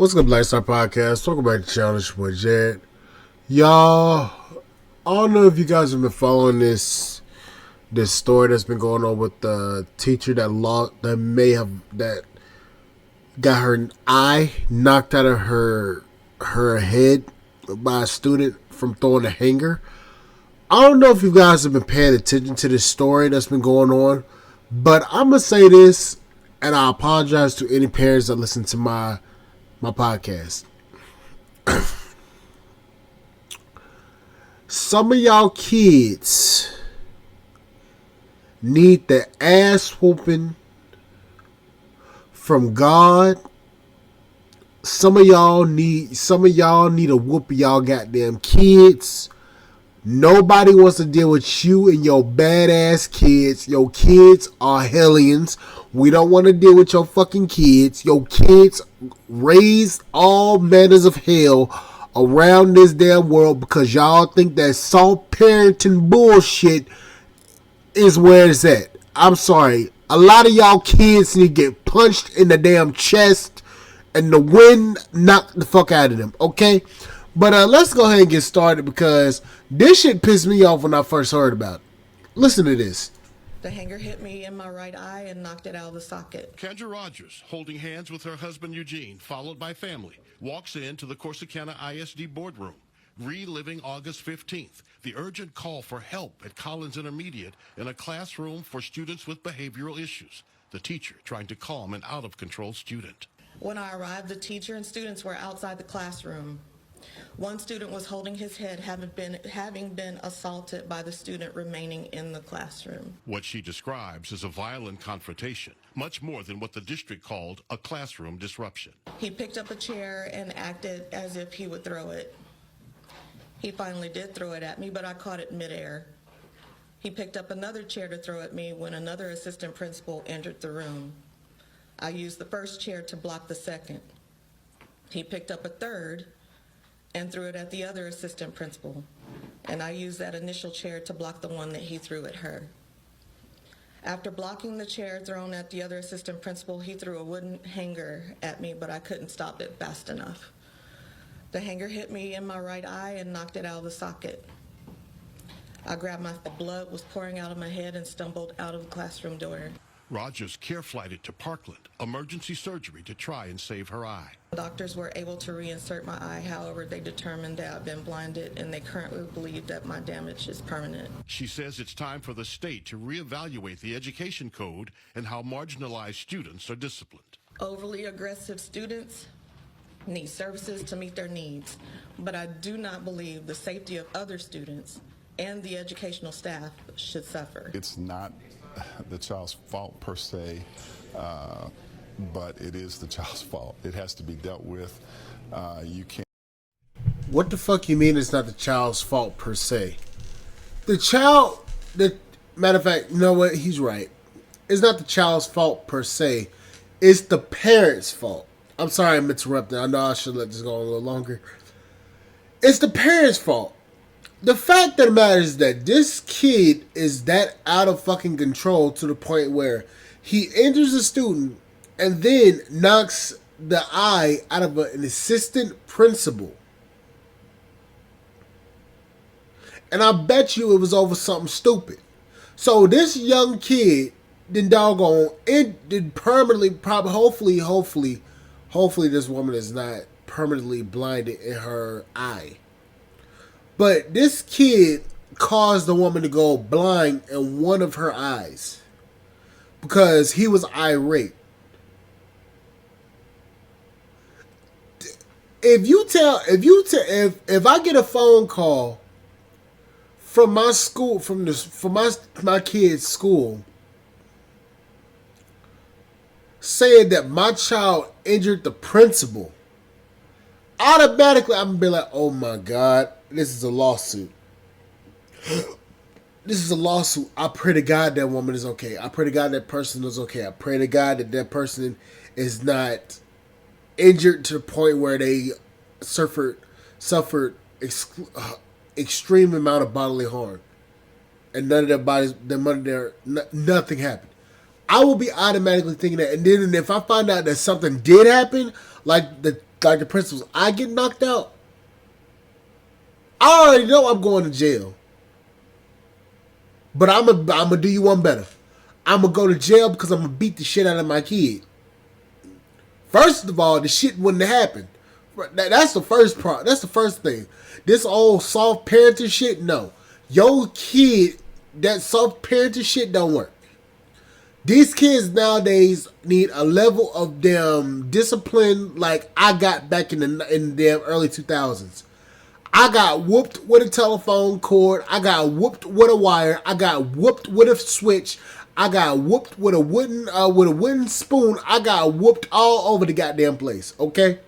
What's good, Lifestyle Podcast? Welcome back to the channel. It's your boy Jed. Y'all, I don't know if you guys have been following this story that's been going on with the teacher that got her eye knocked out of her head by a student from throwing a hanger. I don't know if you guys have been paying attention to this story that's been going on, but I'm gonna say this, and I apologize to any parents that listen to my podcast. Some of y'all kids need the ass whooping from God. Some of y'all need to whoop y'all goddamn kids. Nobody wants to deal with you and your badass kids. Your kids are hellions. We don't want to deal with your fucking kids. Your kids raise all manners of hell around this damn world because y'all think that soft parenting bullshit is where it's at. I'm sorry. A lot of y'all kids need to get punched in the damn chest and the wind knocked the fuck out of them, okay? But let's go ahead and get started because this shit pissed me off when I first heard about it. Listen to this. The hanger hit me in my right eye and knocked it out of the socket. Kendra Rogers, holding hands with her husband Eugene, followed by family, walks into the Corsicana ISD boardroom, reliving August 15th, the urgent call for help at Collins Intermediate in a classroom for students with behavioral issues. The teacher trying to calm an out-of-control student. When I arrived, the teacher and students were outside the classroom. One student was holding his head, having been assaulted by the student remaining in the classroom. What she describes is a violent confrontation, much more than what the district called a classroom disruption. He picked up a chair and acted as if he would throw it. He finally did throw it at me, but I caught it midair. He picked up another chair to throw at me when another assistant principal entered the room. I used the first chair to block the second. He picked up a third and threw it at the other assistant principal, and I used that initial chair to block the one that he threw at her. After blocking the chair thrown at the other assistant principal, he threw a wooden hanger at me, but I couldn't stop it fast enough. The hanger hit me in my right eye and knocked it out of the socket. I grabbed my blood was pouring out of my head and stumbled out of the classroom door. Rogers care-flighted to Parkland, emergency surgery to try and save her eye. Doctors were able to reinsert my eye. However, they determined that I've been blinded, and they currently believe that my damage is permanent. She says it's time for the state to reevaluate the education code and how marginalized students are disciplined. Overly aggressive students need services to meet their needs, but I do not believe the safety of other students and the educational staff should suffer. It's not the child's fault per se, but it is the child's fault. It has to be dealt with. You can't. What the fuck you mean it's not the child's fault per se? Matter of fact, you know what? He's right. It's not the child's fault per se. It's the parent's fault. I'm sorry I'm interrupting. I know I should let this go a little longer. It's the parent's fault. The fact of the matter is that this kid is that out of fucking control to the point where he injures a student and then knocks the eye out of an assistant principal. And I bet you it was over something stupid. So this young kid then doggone it did permanently, hopefully this woman is not permanently blinded in her eye. But this kid caused the woman to go blind in one of her eyes because he was irate. If I get a phone call from my school, from my kid's school, saying that my child injured the principal, automatically I'm gonna be like, oh my God, this is a lawsuit. This is a lawsuit. I pray to God that woman is okay. I pray to God that person is okay. I pray to God that person is not injured to the point where they suffered extreme amount of bodily harm, and none of their bodies, nothing happened. I will be automatically thinking that, and then if I find out that something did happen, like the like the principals, I get knocked out, I already know I'm going to jail. But I'm gonna do you one better. I'm gonna go to jail because I'm gonna beat the shit out of my kid. First of all, the shit wouldn't have happened. That's the first part. That's the first thing. This old soft parenting shit, no. Your kid, that soft parenting shit don't work. These kids nowadays need a level of damn discipline like I got back in the damn early 2000s. I got whooped with a telephone cord. I got whooped with a wire. I got whooped with a switch. I got whooped with a wooden spoon. I got whooped all over the goddamn place. Okay,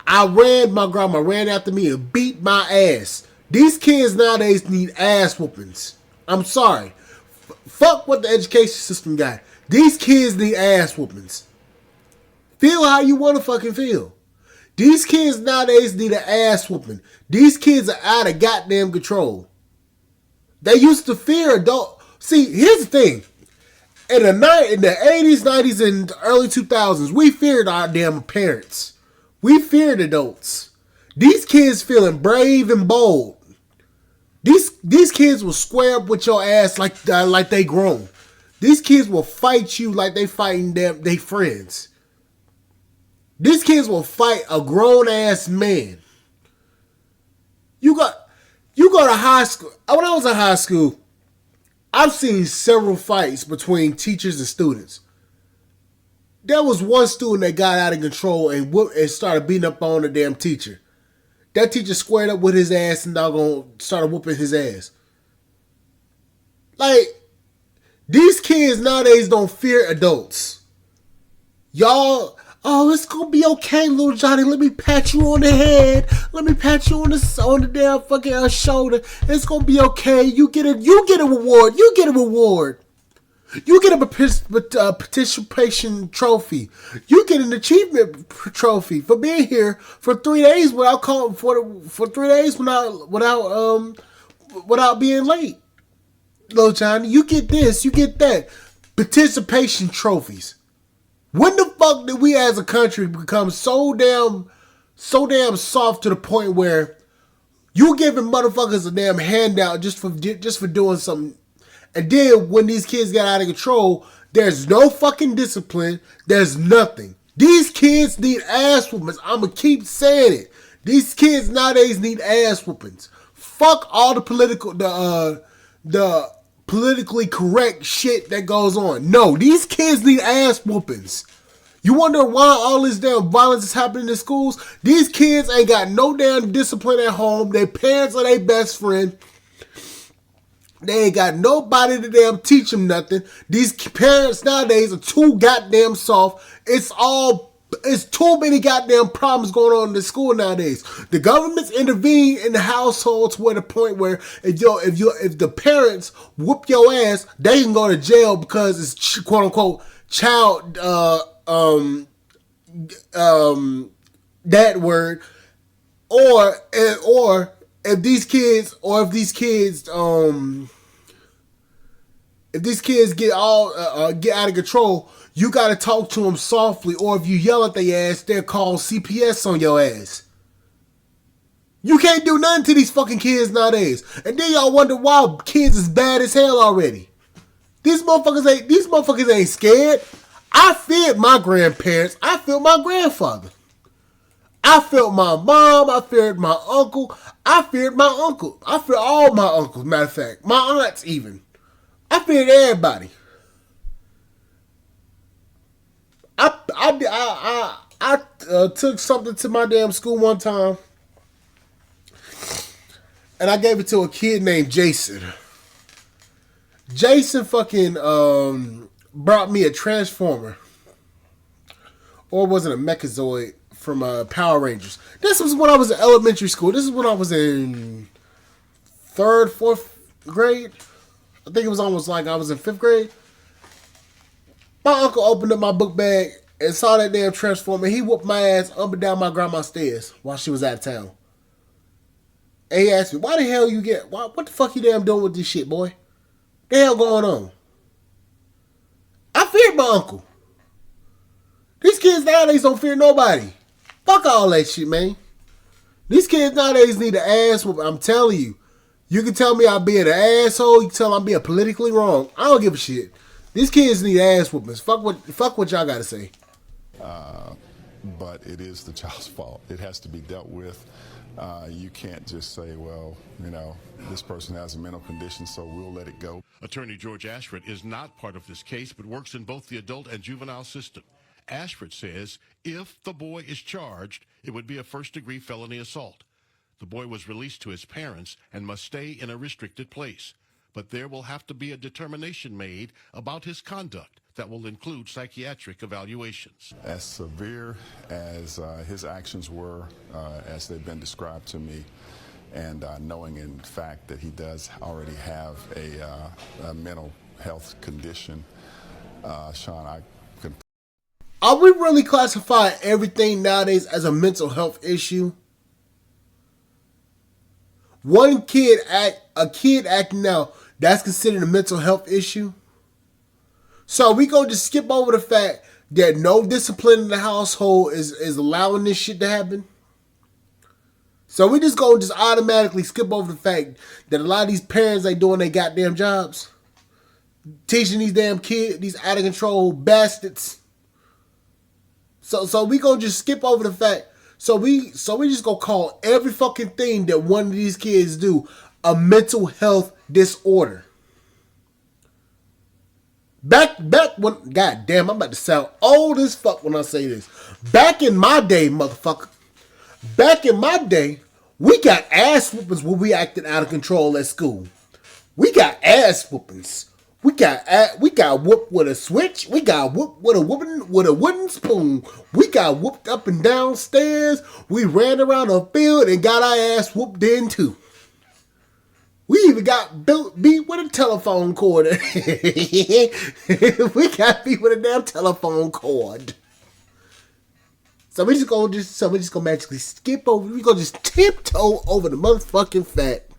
my grandma ran after me and beat my ass. These kids nowadays need ass whoopings. I'm sorry. Fuck what the education system got. These kids need ass whoopings. Feel how you want to fucking feel. These kids nowadays need an ass whooping. These kids are out of goddamn control. They used to fear adult. See, here's the thing. In the 80s, 90s, and early 2000s, we feared our damn parents. We feared adults. These kids feeling brave and bold. These kids will square up with your ass like they grown. These kids will fight you like they fighting they friends. These kids will fight a grown ass man. You go to high school. When I was in high school, I've seen several fights between teachers and students. There was one student that got out of control and started beating up on the damn teacher. That teacher squared up with his ass and started whooping his ass. Like, these kids nowadays don't fear adults. Y'all, oh, it's gonna be okay, little Johnny. Let me pat you on the head. Let me pat you on the damn fucking shoulder. It's gonna be okay. You get a reward. You get a reward. You get a participation trophy. You get an achievement trophy for being here for 3 days without calling for 3 days without being late. Little Johnny, you get this. You get that. Participation trophies. When the fuck did we as a country become so damn soft to the point where you giving motherfuckers a damn handout just for doing something, and then when these kids get out of control, there's no fucking discipline. There's nothing. These kids need ass whoopings. I'ma keep saying it. These kids nowadays need ass whoopings. Fuck all the politically correct shit that goes on. No, these kids need ass whoopings. You wonder why all this damn violence is happening in schools? These kids ain't got no damn discipline at home. Their parents are their best friend. They ain't got nobody to damn teach them nothing. These parents nowadays are too goddamn soft. It's too many goddamn problems going on in the school nowadays. The government's intervening in the households to the point where if the parents whoop your ass, they can go to jail because it's quote unquote child that word, or if these kids get out of control, you gotta talk to them softly, or if you yell at their ass, they'll call CPS on your ass. You can't do nothing to these fucking kids nowadays. And then y'all wonder why kids is bad as hell already. These motherfuckers ain't scared. I feared my grandparents. I feared my grandfather. I feared my mom. I feared my uncle. I feared my uncle. I feared all my uncles, matter of fact. My aunts even. I feared everybody. I took something to my damn school one time, and I gave it to a kid named Jason. Jason fucking brought me a Transformer, or was it a Mechazoid from Power Rangers? This was when I was in elementary school. This is when I was in 3rd, 4th grade. I think it was almost like I was in 5th grade. My uncle opened up my book bag and saw that damn Transformer. He whooped my ass up and down my grandma's stairs while she was out of town. And he asked me, what the fuck you damn doing with this shit, boy? The hell going on? I feared my uncle. These kids nowadays don't fear nobody. Fuck all that shit, man. These kids nowadays need an ass whooping. I'm telling you. You can tell me I'm being an asshole. You can tell me I'm being politically wrong. I don't give a shit. These kids need ass whoopings. Fuck what y'all got to say. But it is the child's fault. It has to be dealt with. You can't just say, well, this person has a mental condition, so we'll let it go. Attorney George Ashford is not part of this case, but works in both the adult and juvenile system. Ashford says if the boy is charged, it would be a first-degree felony assault. The boy was released to his parents and must stay in a restricted place. But there will have to be a determination made about his conduct that will include psychiatric evaluations. As severe as his actions were, as they've been described to me, and knowing in fact that he does already have a mental health condition, Sean, I can... Are we really classifying everything nowadays as a mental health issue? A kid acting out, that's considered a mental health issue? So we gonna just skip over the fact that no discipline in the household is allowing this shit to happen? So we just gonna just automatically skip over the fact that a lot of these parents ain't doing their goddamn jobs? Teaching these damn kids, these out of control bastards. So we gonna just skip over the fact. So we just gonna call every fucking thing that one of these kids do a mental health disorder. Back when, goddamn, I'm about to sound old as fuck when I say this. Back in my day, motherfucker. Back in my day, we got ass whoopings when we acted out of control at school. We got ass whoopings. We got whooped with a switch. We got whooped with a wooden spoon. We got whooped up and down stairs. We ran around the field and got our ass whooped then too. We even got beat with a telephone cord. We got beat with a damn telephone cord. So we just gonna magically skip over. We gonna just tiptoe over the motherfucking fact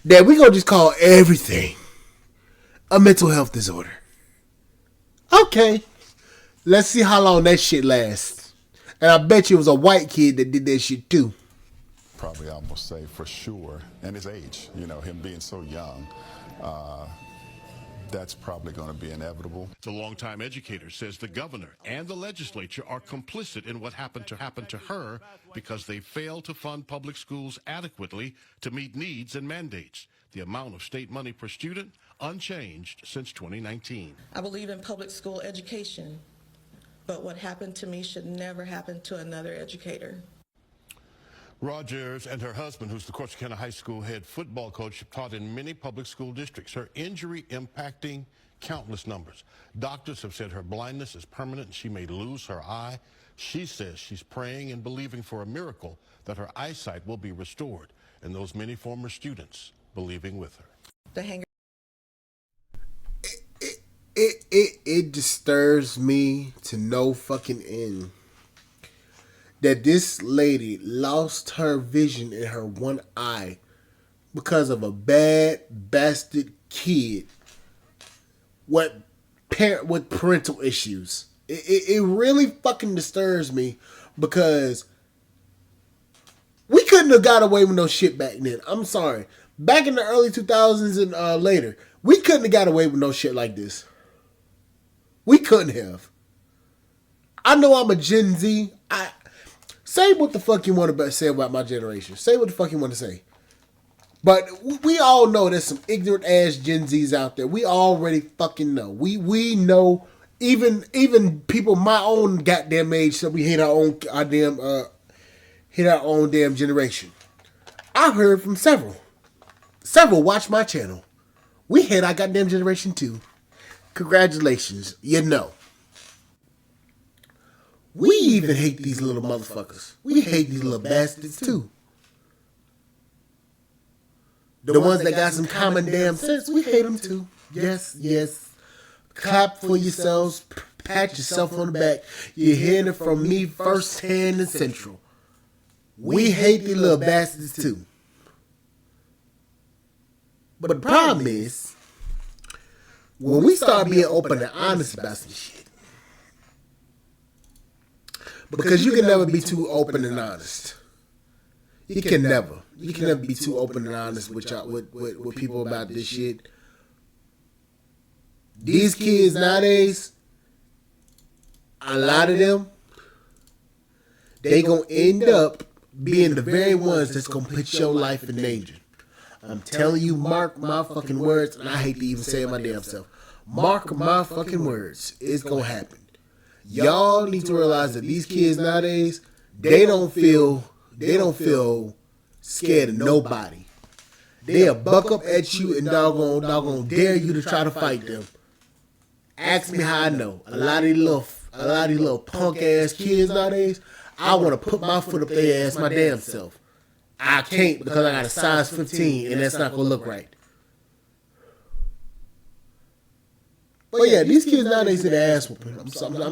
that we gonna just call everything a mental health disorder. Okay. Let's see how long that shit lasts. And I bet you it was a white kid that did that shit too. Probably almost say for sure, and his age, him being so young, that's probably going to be inevitable. The longtime educator says the governor and the legislature are complicit in what happened to her because they failed to fund public schools adequately to meet needs and mandates. The amount of state money per student unchanged since 2019. I believe in public school education, but what happened to me should never happen to another educator. Rogers and her husband, who's the Corsicana High School head football coach, taught in many public school districts. Her injury impacting countless numbers. Doctors have said her blindness is permanent and she may lose her eye. She says she's praying and believing for a miracle that her eyesight will be restored, and those many former students believing with her. The hanger. It disturbs me to no fucking end that this lady lost her vision in her one eye because of a bad bastard kid with parental issues. It really fucking disturbs me because we couldn't have got away with no shit back then. I'm sorry. Back in the early 2000s and later, we couldn't have got away with no shit like this. We couldn't have. I know I'm a Gen Z. Say what the fuck you want to say about my generation. Say what the fuck you want to say. But we all know there's some ignorant ass Gen Zs out there. We already fucking know. We know. Even people my own goddamn age said we hate our own damn generation. I've heard from several. Several watch my channel. We hate our goddamn generation too. Congratulations, you know. We even hate these little motherfuckers. We hate these little bastards too. The ones that got some common damn sense, we hate them too. Yes, yes. Clap for yourselves. Pat yourself on the back. You're hearing it from me firsthand and central. We hate these little bastards too. But the problem is, when we start being open and honest about some shit, Because you can never be too open and honest. You can never be too open and honest with y'all, with people about this shit. These kids nowadays, a lot of them, they gonna end up being the very ones that's gonna put your life in danger. I'm telling you, mark my fucking words, and I hate to even say it my damn self. Mark my fucking words, it's gonna happen. Y'all need to realize that these kids nowadays, they don't feel scared of nobody. They'll buck up at you and doggone dare you to try to fight them. Ask me how I know. A lot of these little punk ass kids nowadays, I want to put my foot up their ass my damn self. I can't because I got a size 15 and that's not gonna look right. But yeah, these kids nowadays see the ass whooping. I'm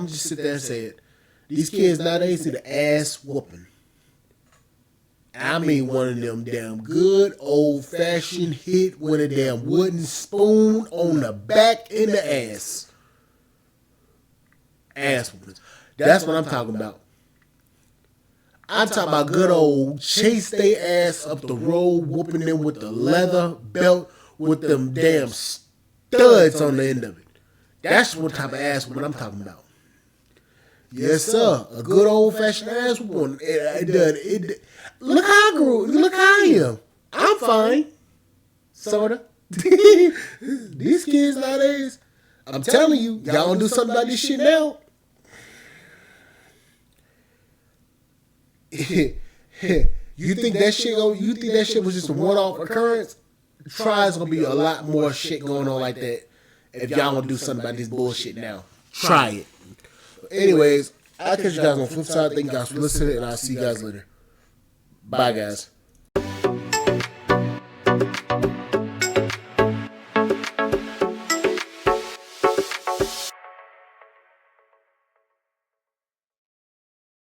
just sit there and say it. These kids nowadays see the ass whooping. I mean one of them damn good old fashioned hit with a damn wooden spoon on the back in the ass. Ass whoopings. That's what I'm talking about. I'm talking about good old chase they ass up the road, whooping them with the leather belt with them damn studs on the end of it. That's what type of ass whooping I'm talking about. Yes, sir. A good old fashioned ass whooping. Look how I grew. Look how I am. I'm fine. Sorta. These kids nowadays, I'm telling you, y'all gonna do something about this shit now. You think that shit was just a one-off occurrence? Try it's gonna be a lot more shit going on like that if y'all wanna do something about this bullshit now. Try it. Anyways, I'll catch you guys on the flip side. Thank you guys for listening, and I'll see you guys later. Bye, guys.